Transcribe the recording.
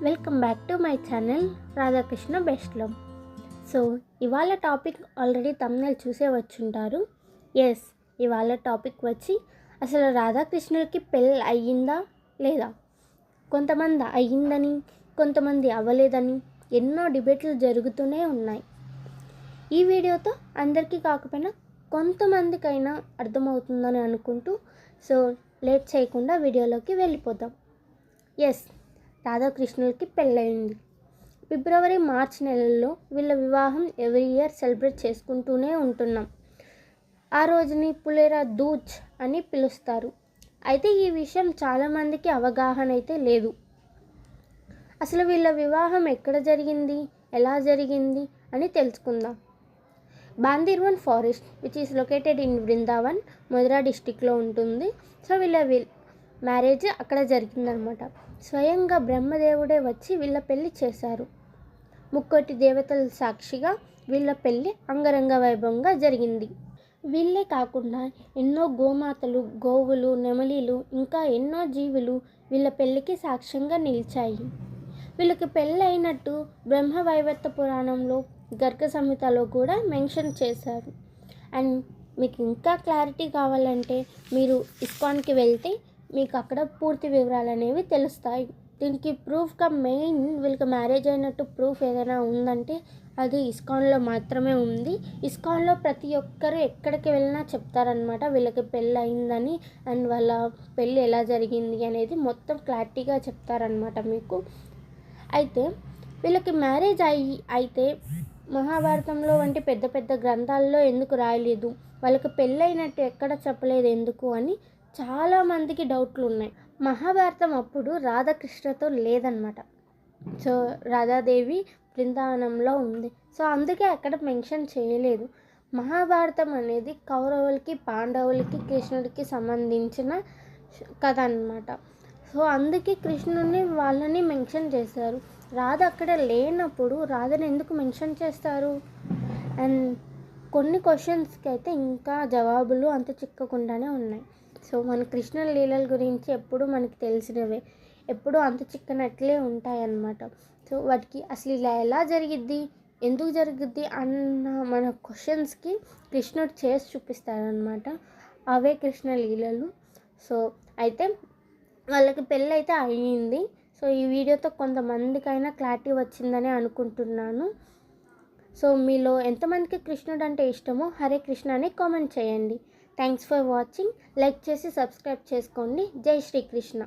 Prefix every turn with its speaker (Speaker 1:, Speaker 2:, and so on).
Speaker 1: Welcome back to my channel Radhakrishna best love. So ఇవాళ topic already తమ్ముళ్ళు చూసే వచ్చుంటారు. Yes, ఇవాళ టాపిక్ వచ్చి అసలు రాధాకృష్ణులకి పెళ్ళి అయ్యిందా లేదా. కొంతమంది అయ్యిందని, కొంతమంది అవ్వలేదని ఎన్నో డిబేట్లు జరుగుతూనే ఉన్నాయి. ఈ వీడియోతో అందరికీ కాకపోయినా కొంతమందికైనా అర్థమవుతుందని అనుకుంటూ సో లేట్ చేయకుండా వీడియోలోకి వెళ్ళిపోదాం. ఎస్, రాధాకృష్ణులకి పెళ్ళయింది. ఫిబ్రవరి మార్చ్ నెలల్లో వీళ్ళ వివాహం ఎవ్రీ ఇయర్ సెలబ్రేట్ చేసుకుంటూనే ఉంటున్నాం. ఆ రోజుని పులేరా దూజ్ అని పిలుస్తారు. అయితే ఈ విషయం చాలామందికి అవగాహన అయితే లేదు. అసలు వీళ్ళ వివాహం ఎక్కడ జరిగింది, ఎలా జరిగింది అని తెలుసుకుందాం. Bhandirvan forest which is located in Vrindavan, Mathura డిస్టిక్లో ఉంటుంది. సో వీళ్ళ మ్యారేజ్ అక్కడ జరిగిందనమాట. స్వయంగా బ్రహ్మదేవుడే వచ్చి వీళ్ళ పెళ్ళి చేశారు. ముక్కోటి దేవతల సాక్షిగా వీళ్ళ పెళ్ళి అంగరంగ వైభవంగా జరిగింది. వీళ్ళే కాకుండా ఎన్నో గోమాతలు, గోవులు, నెమలీలు ఇంకా ఎన్నో జీవులు వీళ్ళ పెళ్ళికి సాక్ష్యంగా నిలిచాయి. వీళ్ళకి పెళ్ళి అయినట్టు బ్రహ్మవైవర్త పురాణంలో, గర్గ సంహితలో కూడా మెన్షన్ చేశారు. అండ్ మీకు ఇంకా క్లారిటీ కావాలంటే మీరు ఇస్కాన్కి వెళ్తే మీకు అక్కడ పూర్తి వివరాలు అనేవి తెలుస్తాయి. దీనికి ప్రూఫ్గా మెయిన్ వీళ్ళకి మ్యారేజ్ అయినట్టు ప్రూఫ్ ఏదైనా ఉందంటే అది ఇస్కాన్లో మాత్రమే ఉంది. ఇస్కాన్లో ప్రతి ఒక్కరు ఎక్కడికి వెళ్ళినా చెప్తారనమాట వీళ్ళకి పెళ్ళి అయిందని అండ్ వాళ్ళ పెళ్ళి ఎలా జరిగింది అనేది మొత్తం క్లారిటీగా చెప్తారనమాట మీకు. అయితే వీళ్ళకి మ్యారేజ్ అయితే మహాభారతంలో వంటి పెద్ద పెద్ద గ్రంథాల్లో ఎందుకు రాయలేదు, వాళ్ళకి పెళ్ళైనట్టు ఎక్కడ చెప్పలేదు ఎందుకు అని చాలామందికి డౌట్లు ఉన్నాయి. మహాభారతం అప్పుడు రాధాకృష్ణతో లేదనమాట. సో రాధాదేవి బృందావనంలో ఉంది. సో అందుకే అక్కడ మెన్షన్ చేయలేదు. మహాభారతం అనేది కౌరవులకి, పాండవులకి, కృష్ణుడికి సంబంధించిన కథ అన్నమాట. సో అందుకే కృష్ణుడిని వాళ్ళని మెన్షన్ చేశారు. రాధ అక్కడ లేనప్పుడు రాధని ఎందుకు మెన్షన్ చేస్తారు? అండ్ కొన్ని క్వశ్చన్స్కి అయితే ఇంకా జవాబులు అంత చిక్కకుండానే ఉన్నాయి. సో మన కృష్ణ లీలల గురించి ఎప్పుడు మనకి తెలిసినవే, ఎప్పుడు అంత చిక్కనట్లే ఉంటాయన్నమాట. సో వాటికి అసలు ఇలా ఎలా జరిగిద్ది, ఎందుకు జరిగిద్ది అన్న మన క్వశ్చన్స్కి కృష్ణుడు చేసి చూపిస్తారనమాట. అవే కృష్ణ లీలలు. సో అయితే వాళ్ళకి పెళ్ళి అయితే అయ్యింది. సో ఈ వీడియోతో కొంతమందికైనా క్లారిటీ వచ్చిందని అనుకుంటున్నాను. సో మీలో ఎంతమందికి కృష్ణుడు అంటే ఇష్టమో హరే కృష్ణ అని కామెంట్ చేయండి. Thanks for watching. లైక్ చేసి సబ్స్క్రైబ్ చేసుకోండి. జై శ్రీకృష్ణ.